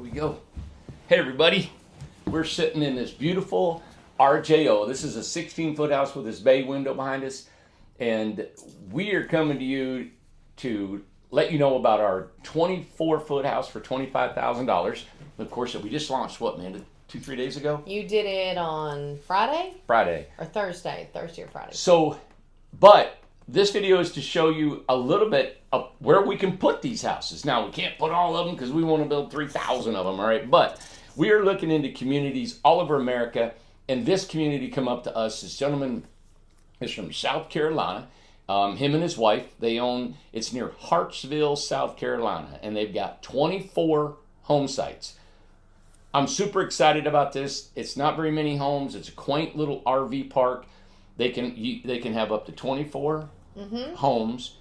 we go. Hey everybody, we're sitting in this beautiful RJO. This is a 16-foot house with this bay window behind us, and we are coming to you to let you know about our 24-foot house for $25,000. Of course, we just launched, what, Amanda, 2-3 days ago? You did it on Friday? Friday. Or Thursday or Friday. So, but this video is to show you a little bit of where we can put these houses. Now, we can't put all of them because we want to build 3,000 of them, all right? But we are looking into communities all over America, and this community come up to us. This gentleman is from South Carolina. Him and his wife, they own, it's near Hartsville, South Carolina, and they've got 24 home sites. I'm super excited about this. It's not very many homes. It's a quaint little RV park. They can have up to 24 homes.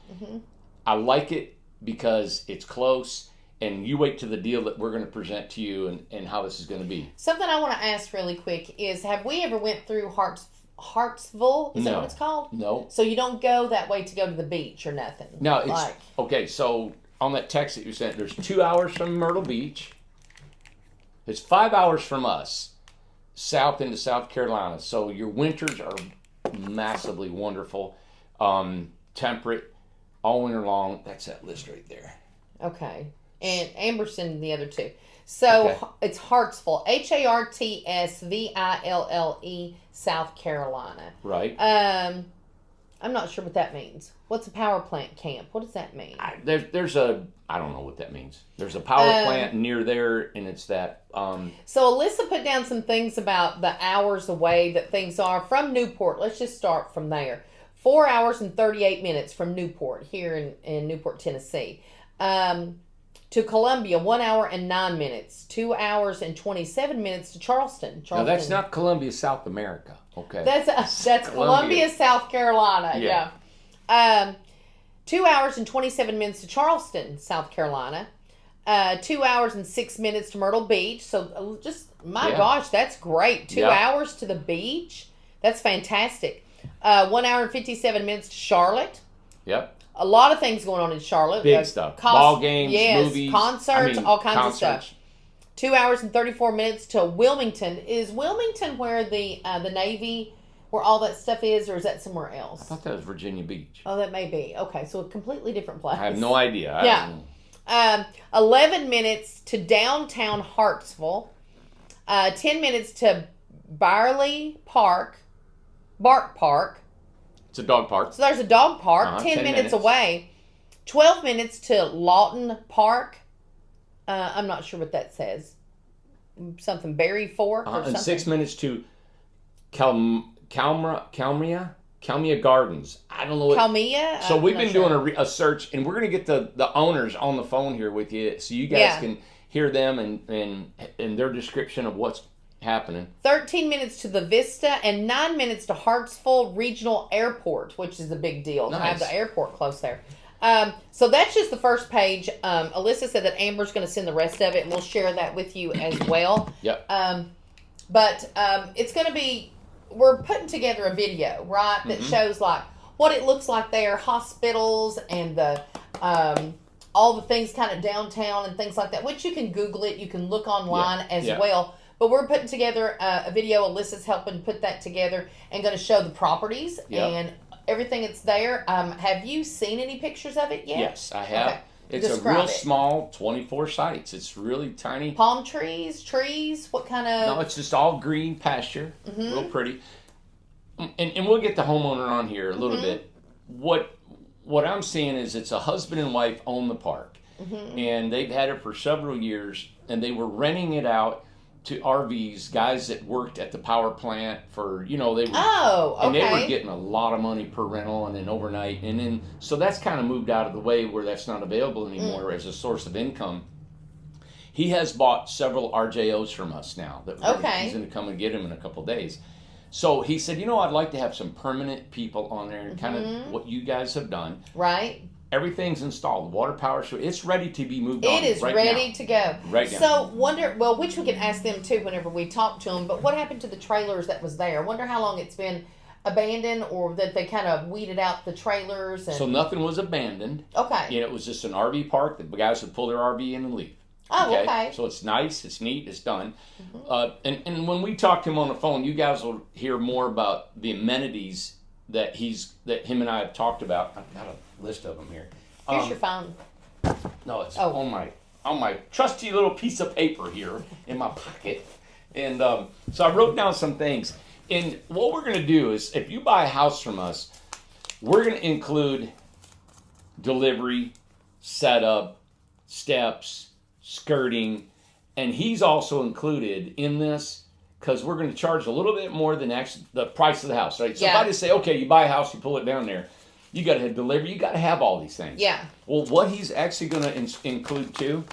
I like it because it's close, and you wait to the deal that we're going to present to you and how this is going to be. Something I want to ask really quick is, have we ever went through Hartsville? Is that what it's called? No. So you don't go that way to go to the beach or nothing? No, it's, okay, so on that text that you sent, there's 2 hours from Myrtle Beach. It's 5 hours from us, south into South Carolina. So your winters are massively wonderful, temperate, all winter long. That's that list right there. Okay. And Amberson, the other two. So It's Hartsville, Hartsville, South Carolina. Right. I'm not sure what that means. What's a power plant camp? What does that mean? I don't know what that means. There's a power plant near there, and it's that. So Alyssa put down some things about the hours away that things are from Newport. Let's just start from there. 4 hours and 38 minutes from Newport, here in Newport, Tennessee. To Columbia, 1 hour and 9 minutes. 2 hours and 27 minutes to Charleston. No, that's not Columbia, South America. Okay. That's Columbia, South Carolina. Yeah. 2 hours and 27 minutes to Charleston, South Carolina. 2 hours and 6 minutes to Myrtle Beach. So gosh, that's great. 2 hours to the beach. That's fantastic. 1 hour and 57 minutes to Charlotte. Yep. A lot of things going on in Charlotte. Big stuff. Ball games, movies. Concerts, all kinds of stuff. 2 hours and 34 minutes to Wilmington. Is Wilmington where the Navy, where all that stuff is, or is that somewhere else? I thought that was Virginia Beach. Oh, that may be. Okay, so a completely different place. I have no idea. Yeah. 11 minutes to downtown Hartsville. 10 minutes to Bark Park. It's a dog park. So there's a dog park, 10 minutes away. 12 minutes to Lawton Park. I'm not sure what that says. Something Berry Fork or something. And 6 minutes to Kalmia Gardens. I don't know what. Kalmia? So we've been doing a search, and we're going to get the owners on the phone here with you so you guys can hear them and their description of what's happening. 13 minutes to the Vista and 9 minutes to Hartsville Regional Airport, which is a big deal to have the airport close there. So that's just the first page. Alyssa said that Amber's going to send the rest of it, and we'll share that with you as well. Yep. But it's going to be, we're putting together a video, right, that shows like what it looks like there, hospitals and the all the things kind of downtown and things like that, which you can Google it, you can look online as well. But we're putting together a video. Alyssa's helping put that together and going to show the properties and everything that's there. Have you seen any pictures of it yet? Yes, I have. Okay. It's Describe a real small 24 sites. It's really tiny. Palm trees, what kind of? No, it's just all green pasture. Real pretty. And we'll get the homeowner on here a little bit. What I'm seeing is it's a husband and wife own the park. And they've had it for several years, and they were renting it out to RVs, guys that worked at the power plant for, they were, and they were getting a lot of money per rental and then overnight. And then, so that's kind of moved out of the way where that's not available anymore as a source of income. He has bought several RJOs from us now that he's going to come and get them in a couple of days. So he said, I'd like to have some permanent people on there and kind of what you guys have done. Right. Everything's installed. Water power, so it's ready to be moved on. It is ready to go. Right now. So which we can ask them too whenever we talk to them, but what happened to the trailers that was there? I wonder how long it's been abandoned or that they kind of weeded out the trailers. So nothing was abandoned. Okay. It was just an RV park that the guys would pull their RV in and leave. Oh, okay. So it's nice, it's neat, it's done. And when we talk to him on the phone, you guys will hear more about the amenities that him and I have talked about. I've got a list of them here. Here's your phone. No, it's on my trusty little piece of paper here in my pocket. And so I wrote down some things. And what we're going to do is, if you buy a house from us, we're going to include delivery, setup, steps, skirting, and he's also included in this because we're going to charge a little bit more than the price of the house, right? So if I just say, okay, you buy a house, you pull it down there, you got to have delivery, you got to have all these things. Yeah. Well, what he's actually going to include too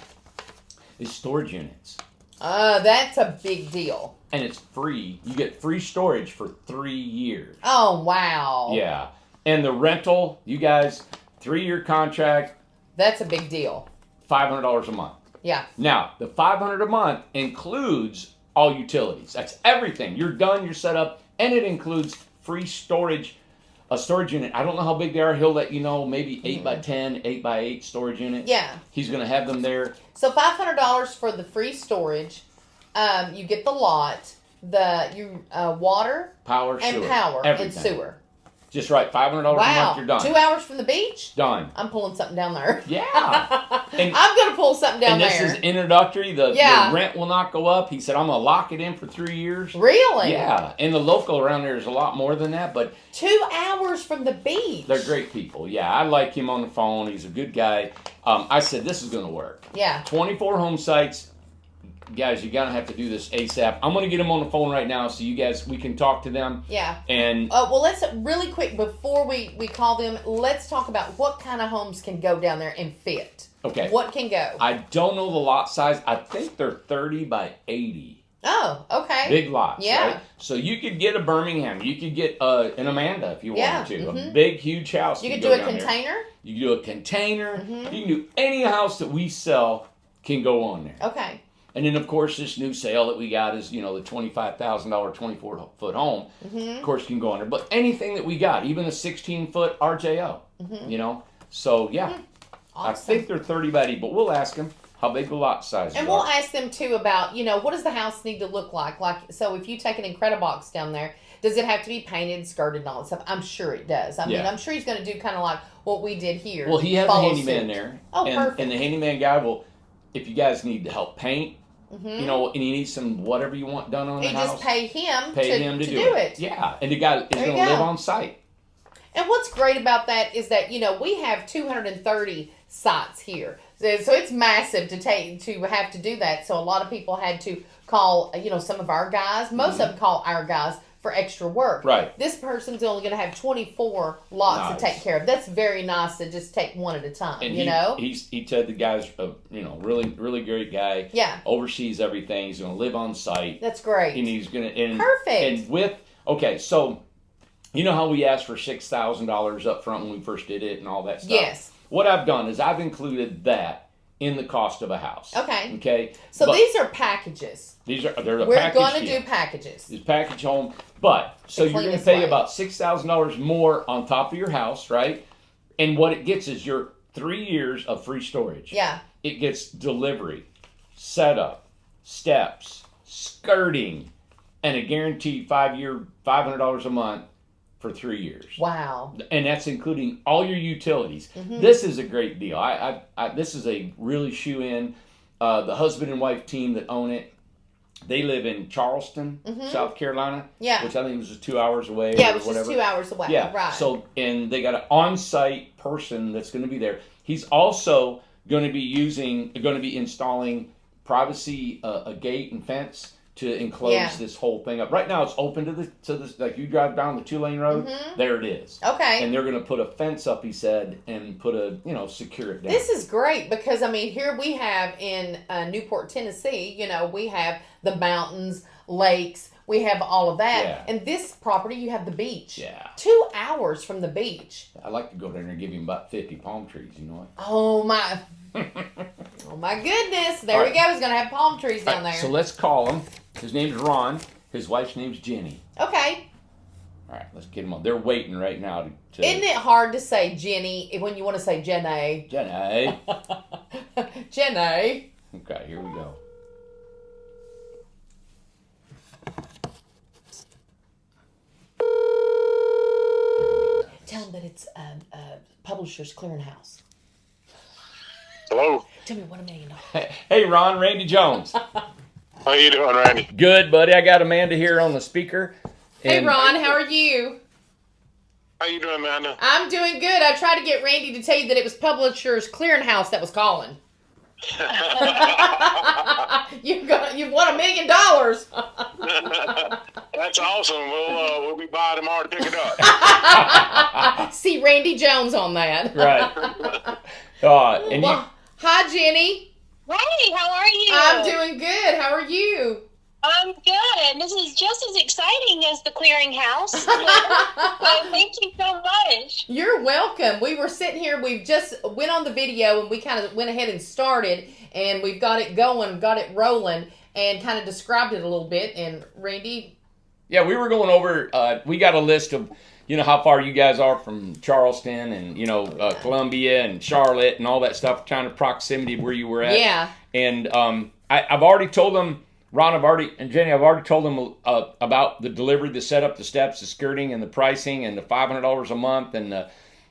is storage units. That's a big deal. And it's free. You get free storage for 3 years. Oh, wow. Yeah. And the rental, you guys, 3-year contract. That's a big deal. $500 a month. Yeah. Now, the $500 a month includes all utilities. That's everything. You're done, you're set up, and it includes free storage, a storage unit. I don't know how big they are. He'll let you know, maybe 8 by 10, 8 by 8 storage unit. Yeah. He's going to have them there. So $500 for the free storage. You get the lot, water, Power, and sewer. power Everything. and sewer. Just right. $500 a month, you're done. 2 hours from the beach? Done. I'm pulling something down there. Yeah. And, I'm going to pull something down and this there. is introductory. The Yeah. rent will not go up. He said, I'm going to lock it in for 3 years. Really? Yeah. And the local around there is a lot more than that, but 2 hours from the beach. they're great people. Yeah, I like him on the phone. He's a good guy. I said, this is going to work. Yeah. 24 home sites. Guys, you're going to have to do this ASAP. I'm going to get them on the phone right now so you guys, we can talk to them. Yeah. And well, let's really quick, before we call them, let's talk about what kind of homes can go down there and fit. Okay. What can go? I don't know the lot size. I think they're 30 by 80. Oh, okay. Big lots, Yeah. right? So you could get a Birmingham. You could get an Amanda if you Yeah. wanted to. Mm-hmm. A big, huge house. You could go do a down there. container? You can do a container. Mm-hmm. You can do any house that we sell can go on there. Okay. And then, of course, this new sale that we got is, the $25,000 24-foot home. Mm-hmm. Of course, can go on there. But anything that we got, even a 16-foot RJO, So, yeah. Awesome. I think they're 30 by 80, but we'll ask them how big the lot size is. And we'll ask them, too, about, what does the house need to look like? So if you take an Incredibox down there, does it have to be painted, skirted, and all that stuff? I'm sure it does. I mean, I'm sure he's going to do kind of like what we did here. Well, he has a handyman suit. there. Oh, perfect. And the handyman guy will, if you guys need to help paint, and you need some whatever you want done on the house. Just pay him to do it. Yeah, and the guy is going to live on site. And what's great about that is that, we have 230 sites here. So it's massive to have to do that. So a lot of people had to call, some of our guys. Most of them call our guys for extra work. Right. This person's only going to have 24 lots to take care of. That's very nice to just take one at a time, and he said the guy's a really, really great guy. Yeah. Oversees everything. He's going to live on site. That's great. And he's going to perfect. And so you know how we asked for $6,000 up front when we first did it and all that stuff? Yes. What I've done is I've included that in the cost of a house. Okay. Okay. So these are packages. They're a We're package. We're going to do packages. It's package home, but so you're going to pay about $6,000 more on top of your house, right? And what it gets is your 3 years of free storage. Yeah. It gets delivery, setup, steps, skirting, and a guaranteed 5-year, $500 a month for 3 years. Wow. And that's including all your utilities. Mm-hmm. This is a great deal. This is a really shoe-in. The husband and wife team that own it, they live in Charleston, South Carolina. Yeah. Which I think was 2 hours away. Yeah, or which whatever. is 2 hours away. Yeah. Right. So, and they got an on-site person that's going to be there. He's also going to be installing privacy, a gate and fence to enclose this whole thing up. Right now, it's open to the like you drive down the 2-lane road. There it is. Okay. And they're going to put a fence up, he said, and put secure it down. This is great because here we have in Newport, Tennessee. We have the mountains, lakes. We have all of that. Yeah. And this property, you have the beach. Yeah. 2 hours from the beach. I like to go down there and give him about 50 palm trees. You know what? Oh my! Oh my goodness! There we go. He's gonna have palm trees down there. So let's call him. His name's Ron. His wife's name's Jenny. Okay. All right, let's get him on. They're waiting right now to Isn't it hard to say Jenny when you want to say Jenny? Jenny. Jenny. Okay, here we go. Tell them that it's Publishers Clearinghouse. Hello. Tell me $1 million. Hey, Ron, Randy Jones. How you doing, Randy? Good, buddy. I got Amanda here on the speaker. Hey, and- Ron, how are you? How you doing, Amanda? I'm doing good. I tried to get Randy to tell you that it was Publishers Clearinghouse that was calling. You've won $1 million. That's awesome. We'll be by tomorrow to pick it up. See Randy Jones on that. Right. And you, Well, hi, Jenny. Hey, how are you? I'm doing good. How are you? I'm good. This is just as exciting as the clearinghouse. So thank you so much. You're welcome. We were sitting here. We've just went on the video and we kind of went ahead and started, and we've got it going, got it rolling, and kind of described it a little bit. And Randy, yeah, we were going over, we got a list of, how far you guys are from Charleston and, Columbia and Charlotte and all that stuff, kind of proximity of where you were at. yeah, And I've already told them, Ron, and Jenny, I've already told them about the delivery, the setup, the steps, the skirting, and the pricing, and the $500 a month, and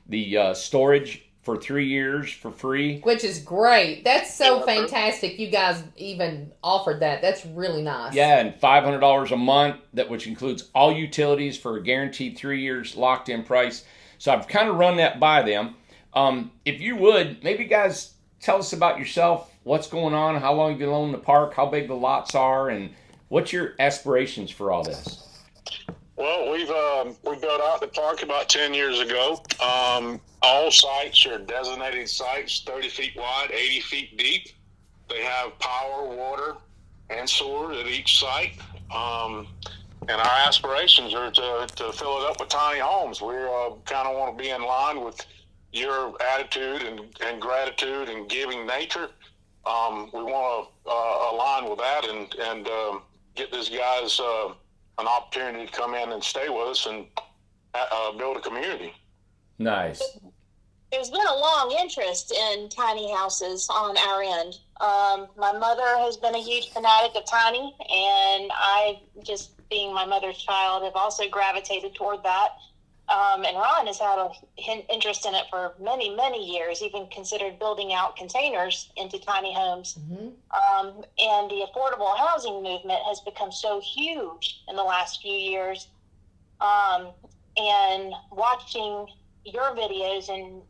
the storage for 3 years for free. which is great. That's so fantastic. You guys even offered that. That's really nice. Yeah, and $500 a month, which includes all utilities for a guaranteed 3 years locked-in price. So I've kind of run that by them. If you would, maybe guys, tell us about yourself. What's going on? How long have you owned the park? How big the lots are? And what's your aspirations for all this? Well, we built out the park about 10 years ago. All sites are designated sites, 30 feet wide, 80 feet deep. They have power, water, and sewer at each site. And our aspirations are to fill it up with tiny homes. We kind of want to be in line with your attitude and gratitude and giving nature. We want to align with that and get these guys an opportunity to come in and stay with us and build a community. Nice. There's been a long interest in tiny houses on our end. My mother has been a huge fanatic of tiny, and I, just being my mother's child, have also gravitated toward that. And Ron has had an interest in it for many, many years, even considered building out containers into tiny homes. Mm-hmm. And the affordable housing movement has become so huge in the last few years. And watching your videos and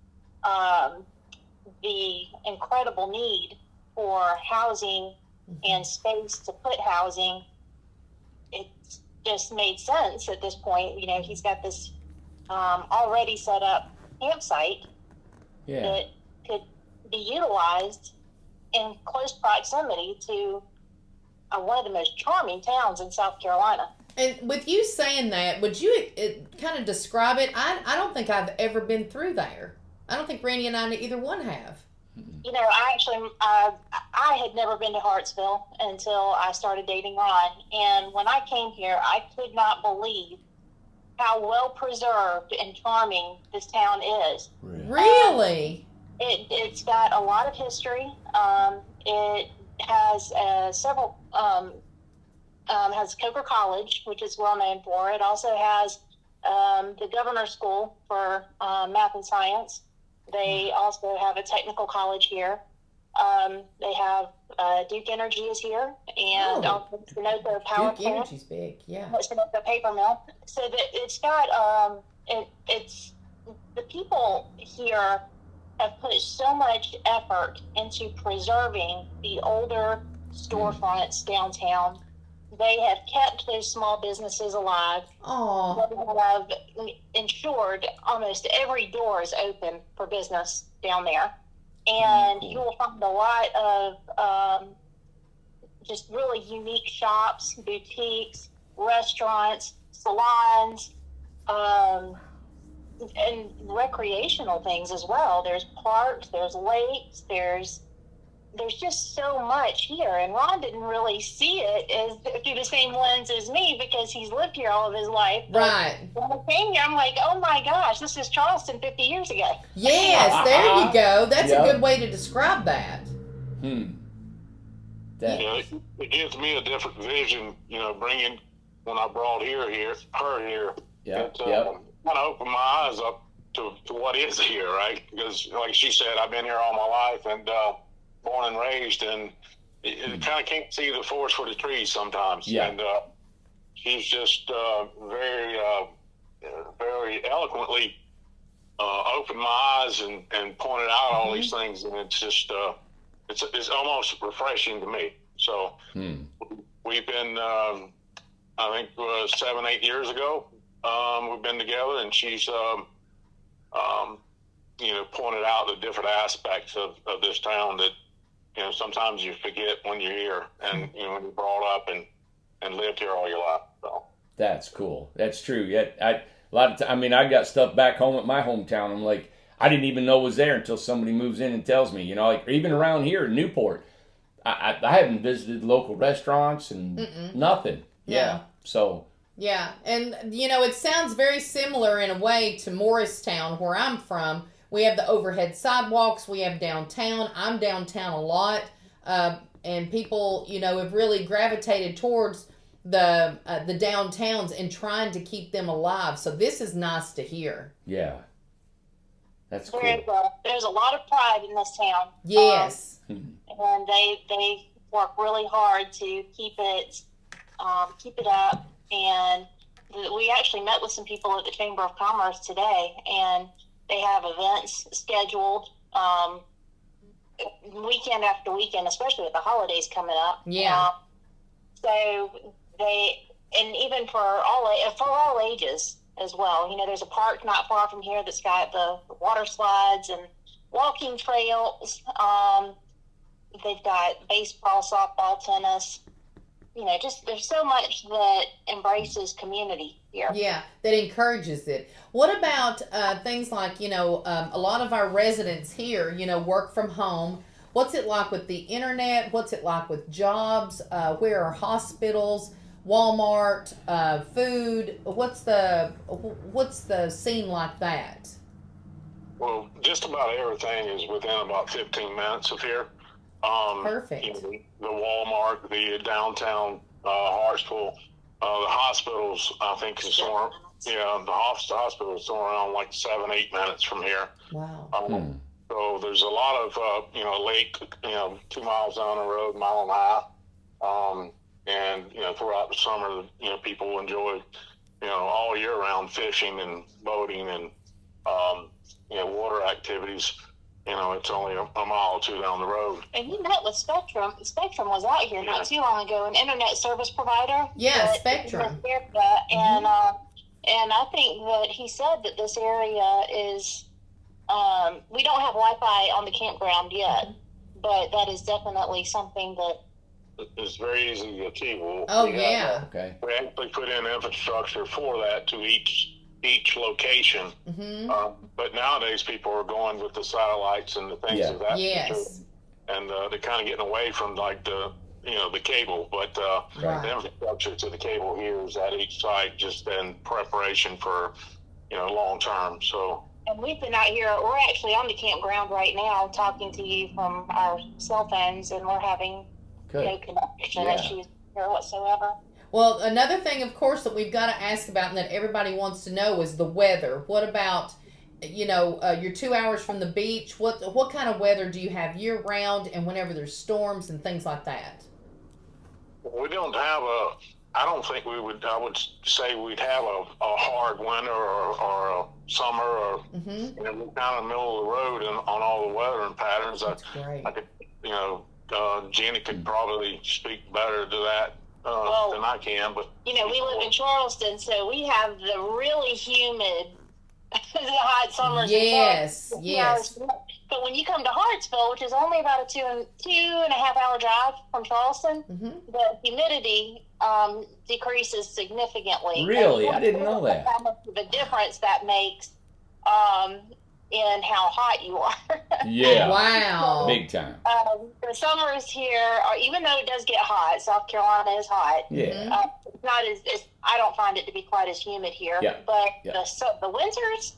the incredible need for housing and space to put housing, it's just made sense at this point. He's got this already set up campsite that could be utilized in close proximity to one of the most charming towns in South Carolina. And with you saying that, would you kind of describe it? I don't think I've ever been through there. I don't think Randy and I either one have. I had never been to Hartsville until I started dating Ron. And when I came here, I could not believe how well preserved and charming this town is. Really? It's got a lot of history. It has several has Coker College, which is well known for. It also has the Governor's School for Math and Science. They also have a technical college here. They have Duke Energy is here, and also Sunoco Power Duke Plant. Energy's big, yeah. Sunoco Paper Mill. So that it's got it's the people here have put so much effort into preserving the older storefronts downtown. They have kept those small businesses alive. Oh, They have ensured almost every door is open for business down there. And you will find a lot of just really unique shops, boutiques, restaurants, salons, and recreational things as well. There's parks, there's lakes, there's just so much here. And Ron didn't really see it as through the same lens as me because he's lived here all of his life. But right. when I came here, I'm like, oh my gosh, this is Charleston 50 years ago. Yes, there you go. That's a good way to describe that. That, You know, it gives me a different vision. You know, bringing when I brought her here, yeah, it yep. kind of opened my eyes up to what is here, right? Because, like she said, I've been here all my life and born and raised, and it kind of can't see the forest for the trees sometimes. Yeah. And she's just very eloquently opened my eyes and pointed out all these things, and it's just it's almost refreshing to me. So we've been, I think 7-8 years ago, we've been together, and she's you know, pointed out the different aspects of this town that, you know, sometimes you forget when you're here, and you know, when you're brought up and lived here all your life. So That's cool. That's true. Yeah, a lot of I mean, I got stuff back home at my hometown. I'm like, I didn't even know it was there until somebody moves in and tells me. You know, like even around here in Newport, I haven't visited local restaurants and nothing. Yeah. So. Yeah, and you know, it sounds very similar in a way to Morristown, where I'm from. We have the overhead sidewalks. We have downtown. I'm downtown a lot, and people, you know, have really gravitated towards the downtowns and trying to keep them alive. So this is nice to hear. Yeah. That's cool. There's a lot of pride in this town. Yes. And they work really hard to keep it up. And we actually met with some people at the Chamber of Commerce today, and they have events scheduled weekend after weekend, especially with the holidays coming up. Yeah. So and even for all ages as well. You know, there's a park not far from here that's got the water slides and walking trails. They've got baseball, softball, tennis. You know, just there's so much that embraces community here. Yeah, that encourages it. What about things like, you know, a lot of our residents here, you know, work from home. What's it like with the internet? What's it like with jobs? Where are hospitals, Walmart, food? What's the scene like that? Well, just about everything is within about 15 minutes of here. Perfect. You know, the Walmart, the downtown Hartsville, the hospitals, I think is somewhere. Yeah, the hospital is somewhere around like 7-8 minutes from here. Wow. So there's a lot of you know, lake, you know, 2 miles down the road, 1.5 miles. And you know, throughout the summer, you know, people enjoy, you know, all year round fishing and boating and you know, water activities. You know, it's only a mile or two down the road. And you met with Spectrum. Spectrum was out here not too long ago, an internet service provider. Yeah, Spectrum. And I think that he said that this area is, we don't have Wi-Fi on the campground yet, but that is definitely something that it's very easy to achieve. Okay. We actually put in infrastructure for that to each location. But nowadays people are going with the satellites and the things of that nature. And they're kind of getting away from like the, you know, the cable, but the infrastructure to the cable here is at each site just in preparation for, you know, long term. So. And we've been out here, we're actually on the campground right now talking to you from our cell phones, and we're having no connection issues here whatsoever. Well, another thing, of course, that we've got to ask about and that everybody wants to know is the weather. What about, you know, you're 2 hours from the beach. What kind of weather do you have year round and whenever there's storms and things like that? We don't have I don't think I would say we'd have a hard winter or a summer or, you know, we're kind of the middle of the road on all the weather patterns. That's great. I could, you know, Jenny could probably speak better to that than I can, but you know, we live in Charleston, so we have the really humid, hot summers. Yes. But when you come to Hartsville, which is only about a 2.5 hour drive from Charleston, the humidity decreases significantly. Really, I didn't know that. How much of a difference that makes in how hot you are. Yeah. Wow. Big time. The summers here, even though it does get hot, South Carolina is hot. Yeah. It's not as I don't find it to be quite as humid here. Yeah. But the winters,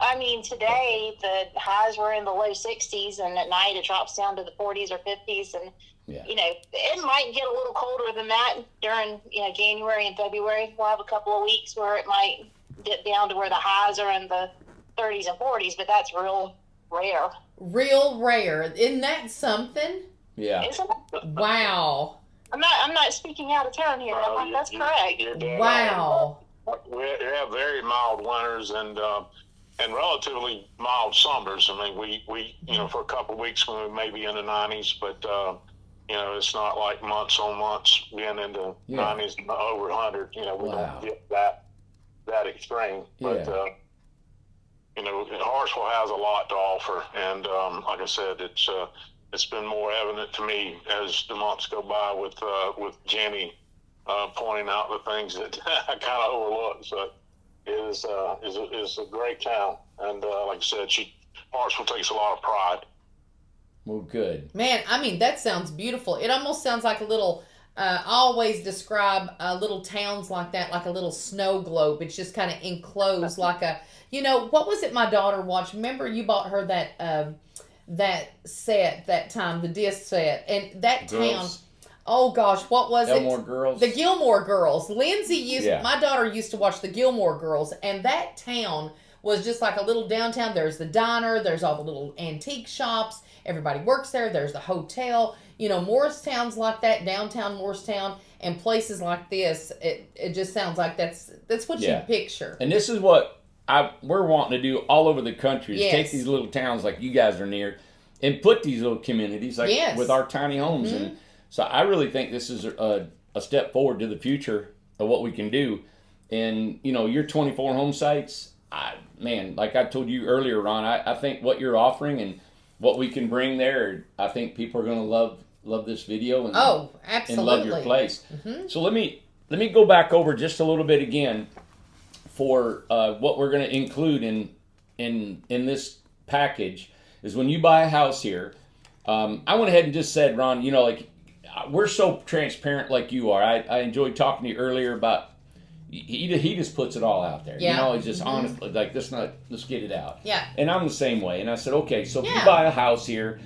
I mean, today the highs were in the low 60s, and at night it drops down to the 40s or 50s. And, Yeah. it might get a little colder than that during, January and February. We'll have a couple of weeks where it might dip down to where the highs are in the 30s and 40s, but that's real rare. Real rare. Isn't that something? Yeah. Isn't it? Wow. I'm not speaking out of turn here. That's correct. You're dead Wow. on. We have very mild winters and relatively mild summers. I mean, we for a couple of weeks we may be in the 90s, but it's not like months on months being in the 90s over 100. We Wow. don't get that extreme. Yeah. But Hartsville has a lot to offer, and like I said, it's been more evident to me as the months go by with Jenny pointing out the things that I kind of overlooked. So it is a great town, and like I said, Hartsville takes a lot of pride. Well, good. Man, I mean, that sounds beautiful. It almost sounds like a little, I always describe little towns like that, like a little snow globe. It's just kind of enclosed like a, what was it my daughter watched? Remember you bought her that set that time, the disc set, and that Girls. town, oh gosh, what was Elmore it? Girls. The Gilmore Girls. Lindsay Yeah. my daughter used to watch the Gilmore Girls, and that town was just like a little downtown. There's the diner, there's all the little antique shops, everybody works there, there's the hotel. Morristown's like that, downtown Morristown, and places like this, it just sounds like that's what Yeah. you picture. And this is what we're wanting to do all over the country, is Yes. take these little towns like you guys are near and put these little communities like Yes. with our tiny homes. Mhm. And so I really think this is a step forward to the future of what we can do. And, your 24 home sites, like I told you earlier, Ron, I think what you're offering and what we can bring there, I think people are going to love this video and, Oh, and absolutely. love your place. Mhm. So let me go back over just a little bit again for what we're going to include in this package is when you buy a house here. I went ahead and just said, Ron, we're so transparent like you are. I enjoyed talking to you earlier about he just puts it all out there. Yeah. He's just honest, like let's get it out. Yeah. And I'm the same way. And I said, okay, so if Yeah. you buy a house here,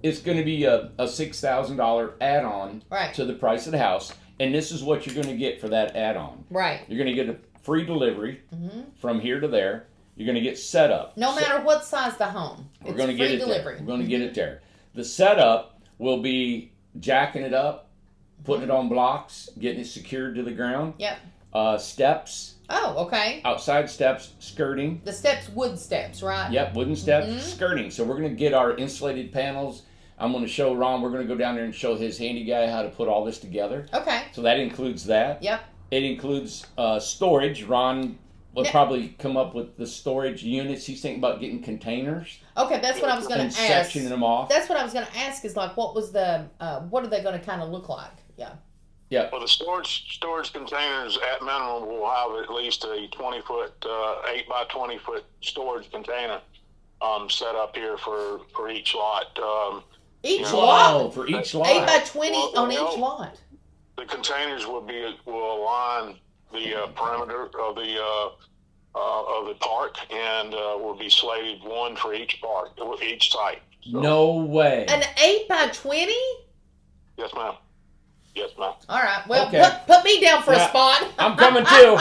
it's going to be a $6,000 add-on Right. to the price of the house, and this is what you're going to get for that add-on. Right. You're going to get a free delivery Mhm. from here to there. You're going to get set up. No matter what size the home, We're it's going to free get it delivery. there. We're going to get it there. The setup will be jacking it up, putting it on blocks, getting it secured to the ground. Yep. Steps, Oh, okay. outside steps, skirting. The steps, wood steps, right? Yep, wooden steps, Mhm. skirting. So we're going to get our insulated panels. I'm going to show Ron. We're going to go down there and show his handy guy how to put all this together. Okay. So that includes that. Yep. It includes storage. Ron will Yeah. probably come up with the storage units. He's thinking about getting containers Okay, that's what I was going and to ask. sectioning them off. That's what I was going to ask is like, what was the, what are they going to kind of look like? Yeah. Well, the storage containers at minimum will have at least a 20-foot, 8 by 20-foot storage container set up here for each lot. Each Yeah. lot? Oh, for each lot. 8 by 20 Well, on each well, lot. The containers will align the perimeter of the park, and will be slated one for each park, each site. So, No way. An 8 by 20? yes, ma'am. Yes, ma'am. All right. Well, Okay. put me down for Yeah. a spot. I'm coming too.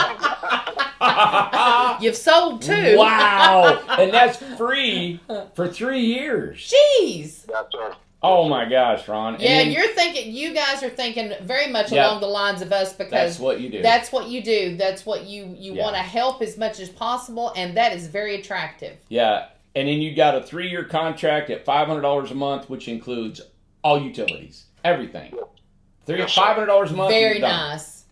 You've sold two. Wow. And that's free for 3 years. Jeez. Yes, sir. Oh my gosh, Ron. And Yeah, then you guys are thinking very much Yeah. along the lines of us because that's what you do. that's what you do. That's what you Yeah. want to help as much as possible, and that is very attractive. Yeah. And then you got a 3-year contract at $500 a month, which includes all utilities, everything. Yes, sir. $500 a month. Very you're done. nice.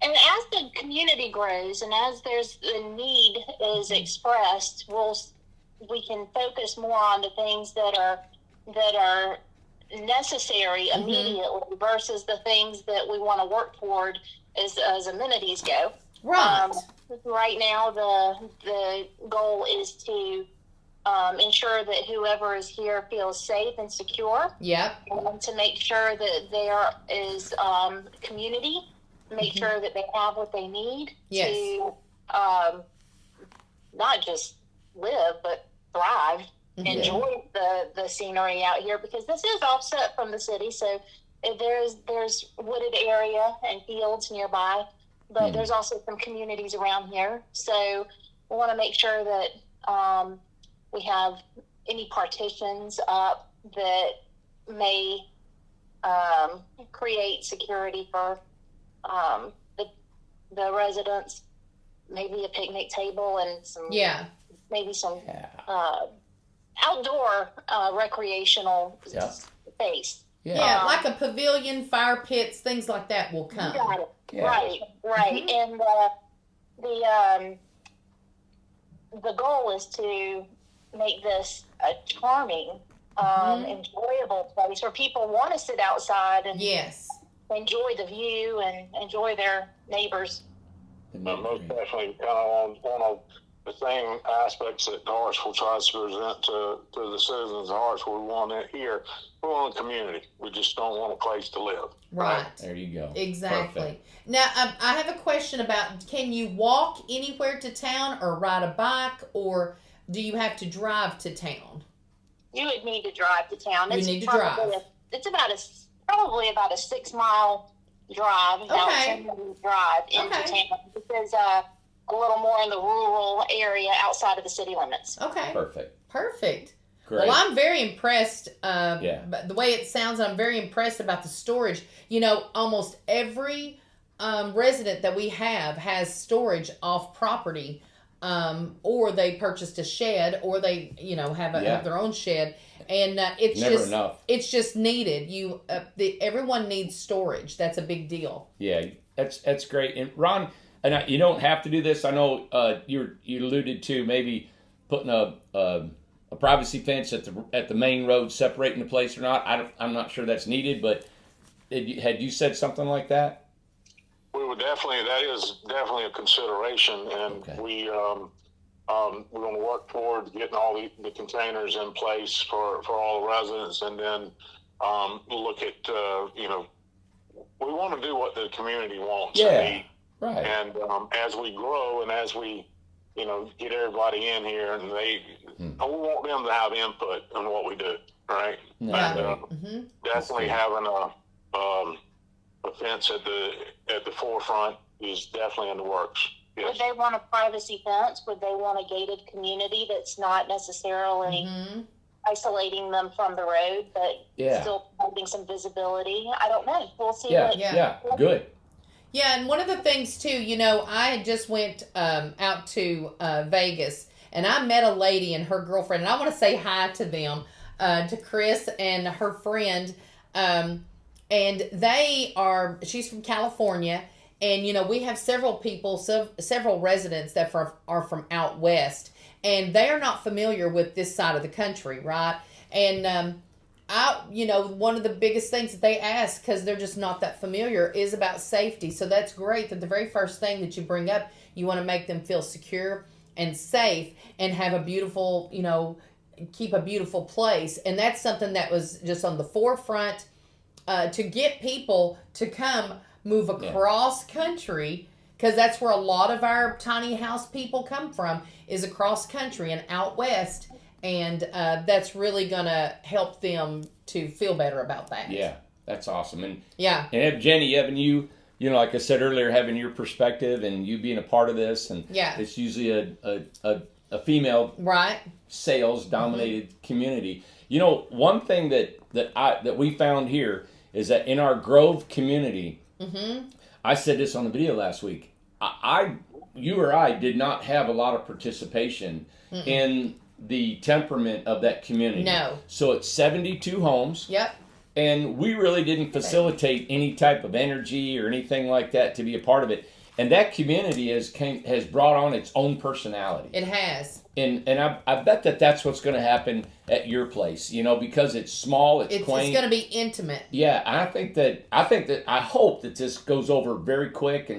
And as the community grows and as the need is expressed, we can focus more on the things that are necessary Mhm. immediately versus the things that we want to work toward as amenities go. Right. Right now, the goal is to ensure that whoever is here feels safe and secure, Yep. and to make sure that there is community, make Mhm. sure that they have what they need Yes. to not just live, but thrive, Mhm. enjoy the scenery out here, because this is offset from the city. So there's wooded area and fields nearby, but Mhm. there's also some communities around here. So we want to make sure that we have any partitions up that may create security for the residents. Maybe a picnic table and Yeah. maybe some Yeah. outdoor recreational Yeah. space. Yeah. Yeah, like a pavilion, fire pits, things like that will You come. got it. Yeah. Right. Mhm. And the goal is to make this a charming, Mhm. enjoyable place where people want to sit outside and Yes. enjoy the view and enjoy their neighbors. Most definitely, kind of on the same aspects that Hartsville tries to present to the citizens of Hartsville. We want it here. We want a community. We just don't want a place to live. Right. There you go. Exactly. Perfect. Now, I have a question about, can you walk anywhere to town or ride a bike, or do you have to drive to town? You would need to drive to town. You need to drive. It's probably about a 6 mile drive, about Okay. 10-minute drive into Okay. town, because a little more in the rural area outside of the city limits. Okay. Perfect. Well, Great. I'm very impressed. Yeah. But the way it sounds, I'm very impressed about the storage. You know, almost every resident that we have has storage off property, or they purchased a shed, or they, have Yeah. their own shed, and it's Never just enough. it's just needed. Everyone needs storage. That's a big deal. Yeah, that's great. And Ron, you don't have to do this. I know you alluded to maybe putting a privacy fence at the main road separating the place or not. I'm not sure that's needed, but had you said something like that? We would definitely. That is definitely a consideration, and Okay. we're going to work toward getting all the containers in place for all the residents, and then look at we want to do what the community wants Yeah. and need. Right. And as we grow and as we get everybody in here, and we want them to have input on what we do, right? No, Yeah. right. Hmm. Definitely having a fence at the forefront is definitely in the works. Would Yes. they want a privacy fence? Would they want a gated community that's not necessarily Hmm. isolating them from the road, but Yeah. still holding some visibility? I don't know. We'll see. Yeah. what- Yeah. Good. Yeah, and one of the things too, I had just went out to Vegas, and I met a lady and her girlfriend, and I want to say hi to them, to Chris and her friend, and she's from California, and we have several people, several residents that are from out west, and they are not familiar with this side of the country, right? And one of the biggest things that they ask, because they're just not that familiar, is about safety. So that's great that the very first thing that you bring up, you want to make them feel secure and safe and have a beautiful, keep a beautiful place. And that's something that was just on the forefront to get people to come move across country, because that's where a lot of our tiny house people come from, is across country and out west. And that's really going to help them to feel better about that. Yeah, that's awesome. And Yeah. and Jenny, having you like I said earlier, having your perspective and you being a part of this, and Yeah. it's usually a female Right. sales dominated community. One thing that we found here is that in our Grove community, Mm-hmm. I said this on the video last week. You or I did not have a lot of participation in the temperament of that community. No. So it's 72 homes, Yep. and we really didn't facilitate any type of energy or anything like that to be a part of it. And that community has brought on its own personality. It has. And I bet that's what's going to happen at your place, because it's small, it's quaint. It's going to be intimate. Yeah, I hope that this goes over very quick,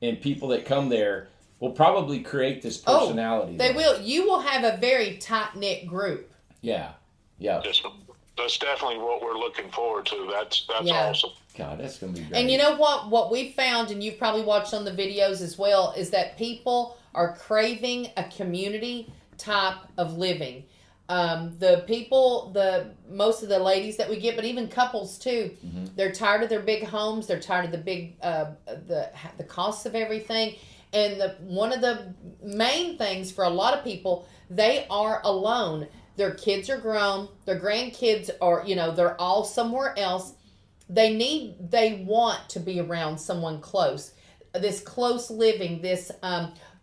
and people that come there will probably create this personality. They there. will. You will have a very tight-knit group. Yeah. That's definitely what we're looking forward to. That's Yeah. awesome. God, that's going to be great. And you know what we found, and you've probably watched on the videos as well, is that people are craving a community type of living. Most of the ladies that we get, but even couples too, they're tired of their big homes. They're tired of the big, the costs of everything. And one of the main things for a lot of people, they are alone. Their kids are grown. Their grandkids are, they're all somewhere else. They want to be around someone close. This close living, this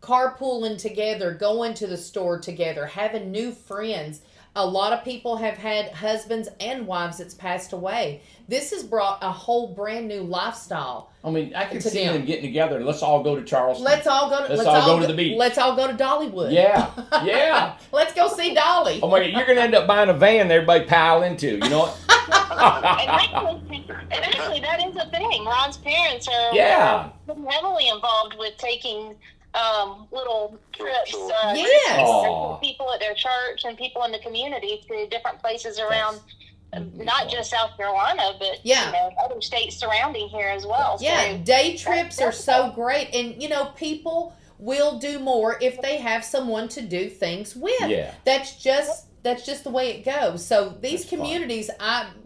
carpooling together, going to the store together, having new friends. A lot of people have had husbands and wives that's passed away. This has brought a whole brand new lifestyle. I mean, I can see them getting together. Let's all go to Charleston. Let's all go to the beach. Let's all go to Dollywood. Yeah, yeah. Let's go see Dolly. Oh my God, you're going to end up buying a van that everybody pile into. You know what? And actually, that is a thing. Ron's parents are heavily involved with taking little trips. Yes. People at their church and people in the community to different places around, not just South Carolina, but other states surrounding here as well. Yeah, so day trips are so great. And, people will do more if they have someone to do things with. Yeah. That's just the way it goes. So these communities,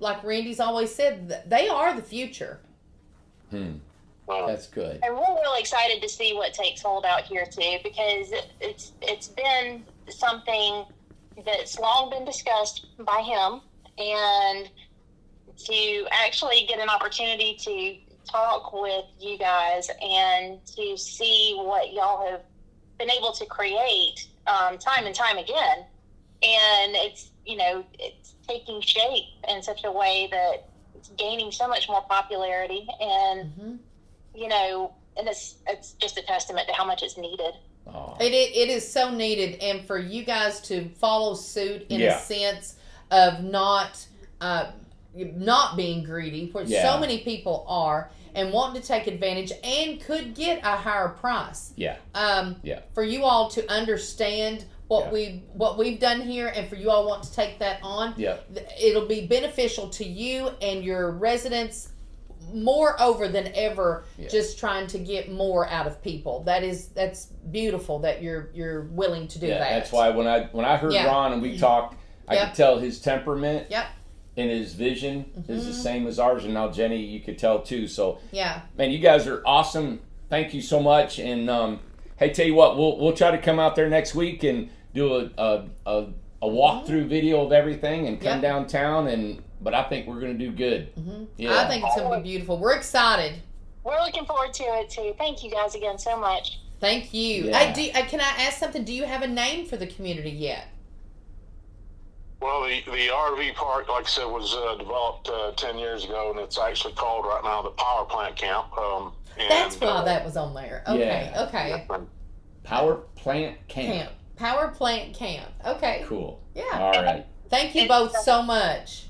like Randy's always said, they are the future. That's good. And we're really excited to see what takes hold out here too, because it's been something that's long been discussed by him, and to actually get an opportunity to talk with you guys and to see what y'all have been able to create time and time again, and it's taking shape in such a way that it's gaining so much more popularity, and and it's just a testament to how much it's needed. Oh. It is so needed, and for you guys to follow suit in a sense of not being greedy, which so many people are, and wanting to take advantage and could get a higher price. For you all to understand what we've done here, and for you all want to take that on, it'll be beneficial to you and your residents moreover than ever. Just trying to get more out of people. That's beautiful that you're willing to do that. That's why when I heard Ron and we talked, I could tell his temperament and his vision is the same as ours, and now Jenny, you could tell too. So man, you guys are awesome. Thank you so much. And hey, tell you what, we'll try to come out there next week and do a walkthrough video of everything and come downtown, but I think we're going to do good. I think it's going to be beautiful. We're excited. We're looking forward to it too. Thank you guys again so much. Thank you. Can I ask something? Do you have a name for the community yet? Well, the RV park, like I said, was developed 10 years ago, and it's actually called right now the Power Plant Camp. That's why that was on there. Okay, okay. Power Plant Camp. Power Plant Camp. Okay. Cool. Yeah. All right. Thank you both so much.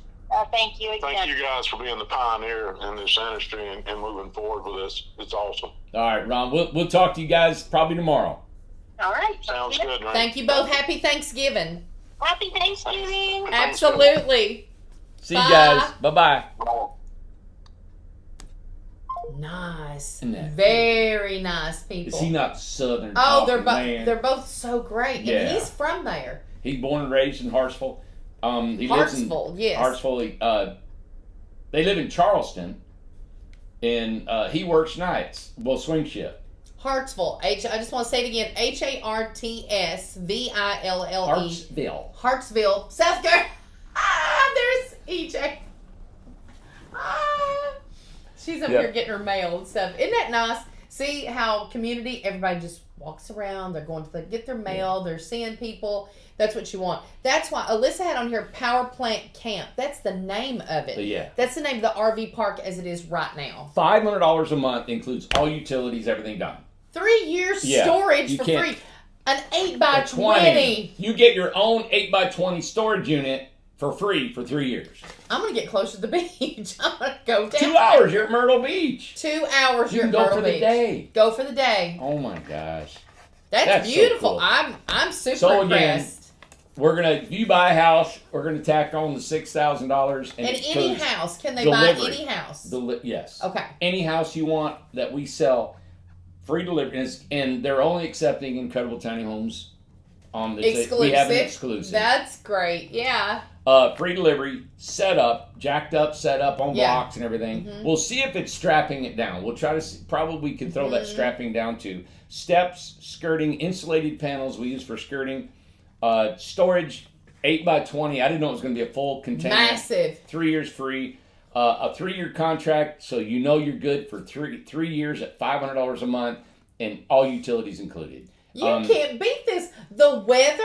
Thank you again. Thank you guys for being the pioneer in this industry and moving forward with this. It's awesome. All right, Ron. We'll talk to you guys probably tomorrow. All right. Sounds good, man. Thank you both. Happy Thanksgiving. Happy Thanksgiving. Absolutely. See you guys. Bye-bye. Nice. Very nice people. Is he not Southern? Oh, they're both so great. And he's from there. He's born and raised in Hartsville. Hartsville, yes. Hartsville. They live in Charleston, and he works nights. Well, swing shift. Hartsville. I just want to say it again. Hartsville. Hartsville, South Carolina. There's EJ. She's up here getting her mail and stuff. Isn't that nice? See how community, everybody just walks around. They're going to get their mail. They're seeing people. That's what you want. That's why Alyssa had on here Power Plant Camp. That's the name of it. That's the name of the RV park as it is right now. $500 a month includes all utilities, everything done. 3 years storage for free. An 8x20. You get your own 8x20 storage unit for free for 3 years. I'm going to get closer to the beach. I'm going to go down. 2 hours, you're at Myrtle Beach. 2 hours, you're at Myrtle Beach. Go for the day. Go for the day. Oh my gosh. That's beautiful. So cool. I'm super Again, impressed. if you buy a house, we're going to tack on the $6,000. And any house. Can they buy any house? Yes. Okay. Any house you want that we sell, free delivery. And they're only accepting incredible tiny homes on the Exclusive. We have an exclusive. That's great. Yeah. Free delivery, set up, jacked up, set up on Yeah. blocks and everything. We'll see if it's strapping it down. We'll try to see, probably can throw that strapping down too. Steps, skirting, insulated panels we use for skirting. Storage, 8x20. I didn't know it was going to be a full container. Massive. 3 years free. A 3-year contract, so you know you're good for three years at $500 a month, and all utilities included. You can't beat this. The weather?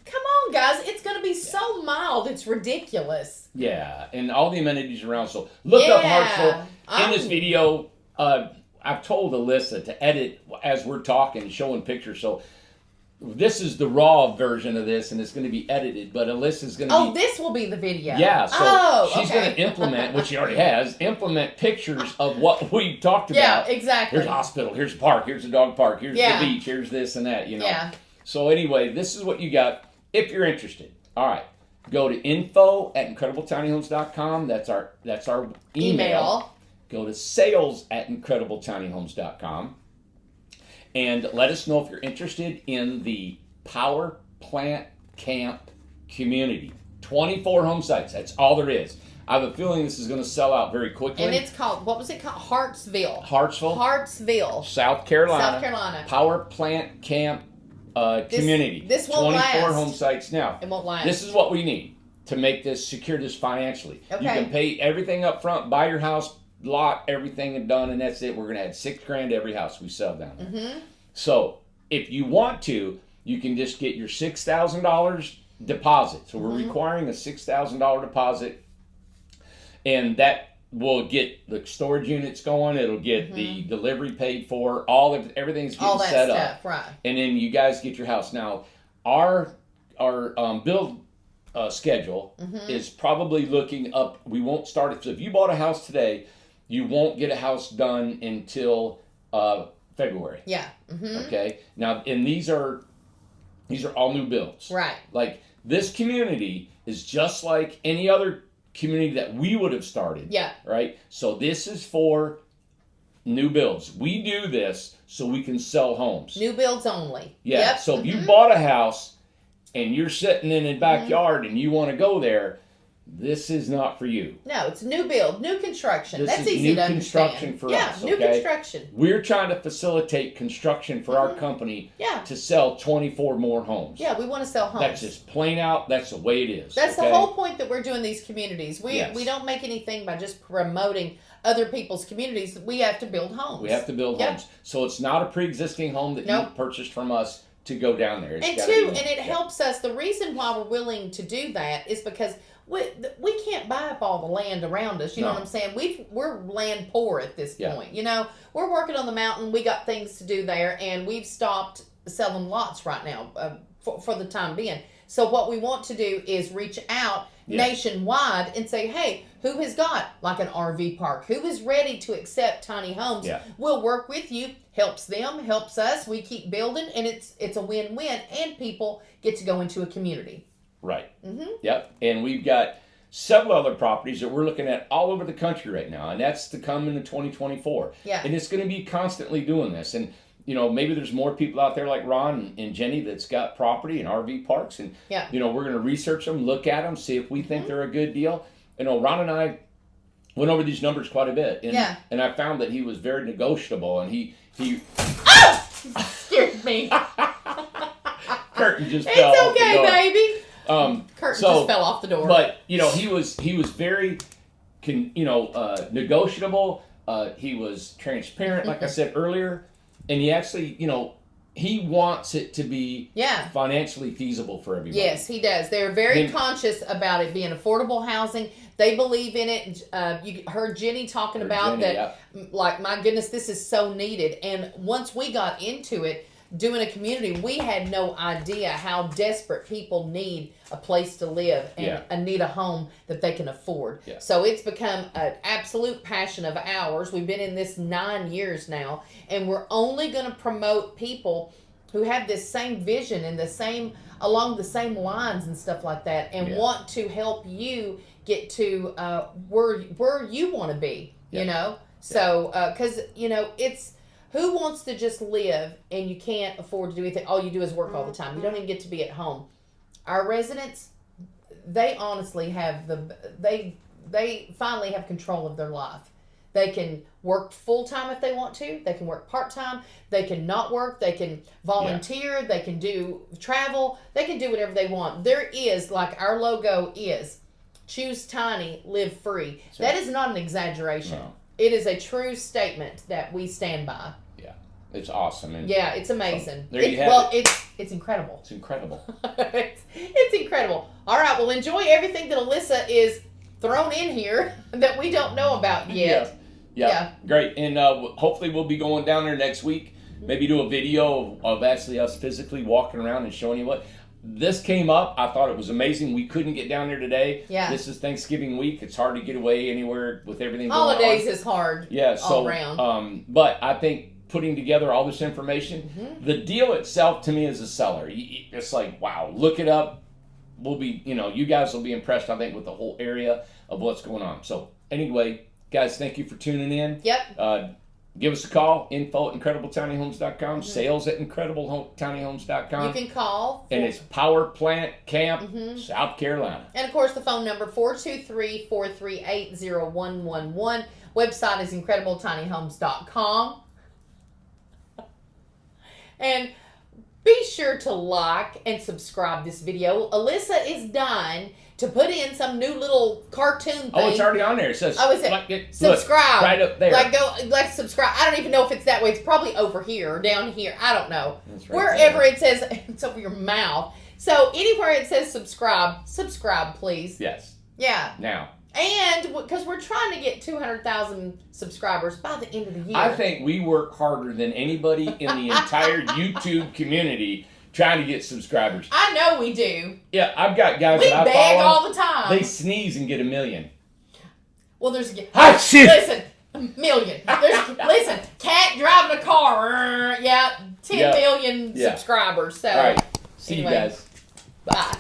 Come on, guys. It's going to be so mild. It's ridiculous. Yeah, and all the amenities around. So look up Hartsville. In this video, I've told Alyssa to edit as we're talking, showing pictures. So this is the raw version of this, and it's going to be edited. But Alyssa's going to Oh, this will be the video. Yeah, so she's okay. going to implement, which she already has, implement pictures of what we talked about. Yeah, exactly. Here's a hospital, here's a park, here's a dog park, here's Yeah. the beach, here's this and that, you know. Yeah. So anyway, this is what you got if you're interested. All right. Go to info@incredibletinyhomes.com. That's our email. Go to sales@incredibletinyhomes.com. And let us know if you're interested in the Power Plant Camp community. 24 home sites. That's all there is. I have a feeling this is going to sell out very quickly. And it's called, what was it called? Hartsville. Hartsville, South Carolina. South Carolina. Power Plant Camp community. This won't 24 last. home sites now. It won't last. This is what we need to make this, secure this financially. Okay. You can pay everything up front, buy your house, lot, everything and done, and that's it. We're going to add $6,000 to every house we sell down there. Mm-hmm. So if you want to, you can just get your $6,000 deposit. So we're requiring a $6,000 deposit, and that will get the storage units going. It'll get the delivery paid for. Everything's getting All that set stuff, up, right. and then you guys get your house. Now, our build schedule is probably looking up. We won't start it. So if you bought a house today, you won't get a house done until February. Yeah. Mm-hmm. Okay. Now, and these are all new builds. Right. Like this community is just like any other community that we would have started. Yeah. Right. So this is for new builds. We do this so we can sell homes. New builds only. Yeah. Yep. So if you bought a house and you're sitting in the backyard and you want to go there, this is not for you. No, it's new build, new construction. This That's is easy new to understand. construction for yeah, us, new okay? construction. We're trying to facilitate construction for our company Yeah. to sell 24 more homes. Yeah, we want to sell homes. That's just plain out. That's the way it is. That's okay? the whole point that we're doing these communities. We Yes. we don't make anything by just promoting other people's communities. We have to build homes. We have to build Yep. homes. So it's not a pre-existing home that Nope. you purchased from us to go down there. It's And gotta two, be- and it yeah. helps us. The reason why we're willing to do that is because we can't buy up all the land around us. You know No. what I'm saying? We're land poor at this Yeah. point. You know, we're working on the mountain. We got things to do there, and we've stopped selling lots right now for the time being. So what we want to do is reach out nationwide and say, hey, who has got like an RV park? Who is ready to accept tiny homes? Yeah. We'll work with you. Helps them, helps us. We keep building, and it's a win-win, and people get to go into a community. Right. Mm-hmm. Yep. And we've got several other properties that we're looking at all over the country right now, and that's to come into 2024. Yeah. And it's going to be constantly doing this. And, you know, maybe there's more people out there like Ron and Jenny that's got property and RV parks. And, Yeah. you know, we're going to research them, look at them, see if we think they're a good deal. You know, Ron and I went over these numbers quite a bit. And, Yeah. and I found that he was very negotiable, and he Scared me. curtain just fell It's off the okay, door. baby. Curtain so- just fell off the door. But you know, he was very, negotiable. He was transparent, like I said earlier, and he actually, he wants it to be yeah. financially feasible for everybody. Yes, he does. They're very Then- conscious about it being affordable housing. They believe in it. You heard Jenny talking about Jenny, that. Like, my goodness, this is so needed. And once we got into it, doing a community, we had no idea how desperate people need a place to live and need a home that they can afford. Yeah. So it's become an absolute passion of ours. We've been in this 9 years now, and we're only going to promote people who have this same vision and along the same lines and stuff like that, and want to help you get to where you want to be. Yeah. You know, so because it's Who wants to just live and you can't afford to do anything? All you do is work all the time. You don't even get to be at home. Our residents, they honestly have they finally have control of their life. They can work full time if they want to. They can work part time. They can not work. They can volunteer. They can do travel. They can do whatever they want. There is, like our logo is, choose tiny, live free. So, that is not an exaggeration. No. It is a true statement that we stand by. Yeah, it's awesome. And yeah, it's amazing. There you have it. It's incredible. It's incredible. it's incredible. All right, well, enjoy everything that Alyssa is thrown in here that we don't know about yet. Yeah, great. And hopefully we'll be going down there next week. Maybe do a video of actually us physically walking around and showing you what. This came up. I thought it was amazing. We couldn't get down there today. Yeah. This is Thanksgiving week. It's hard to get away anywhere with everything going on. Holidays is hard. Yeah, so all around. But I think putting together all this information, the deal itself to me as a seller, it's like, wow, look it up. We'll be, you guys will be impressed, I think, with the whole area of what's going on. So anyway, guys, thank you for tuning in. Yep. Give us a call, info@incredibletinyhomes.com, sales at incredibletinyhomes.com. You can call. And it's Power Plant Camp, South Carolina. And, of course, the phone number, 423-438-0111. Website is incredibletinyhomes.com. And be sure to like and subscribe this video. Alyssa is done to put in some new little cartoon thing. Oh, it's already on there. It says, subscribe. Look, right up there. Like subscribe. I don't even know if it's that way. It's probably over here or down here. I don't know. Right wherever there. it says, it's over your mouth. So anywhere it says subscribe, please. Yes. Yeah. Now. And because we're trying to get 200,000 subscribers by the end of the year. I think we work harder than anybody in the entire YouTube community trying to get subscribers. I know we do. Yeah, I've got guys We that I beg follow. all the time. They sneeze and get 1 million. Well, there's Ah, shit. Listen, 1 million. Listen, cat driving a car. Yeah, 10 million subscribers. So, all right. See anyway. you guys. Bye.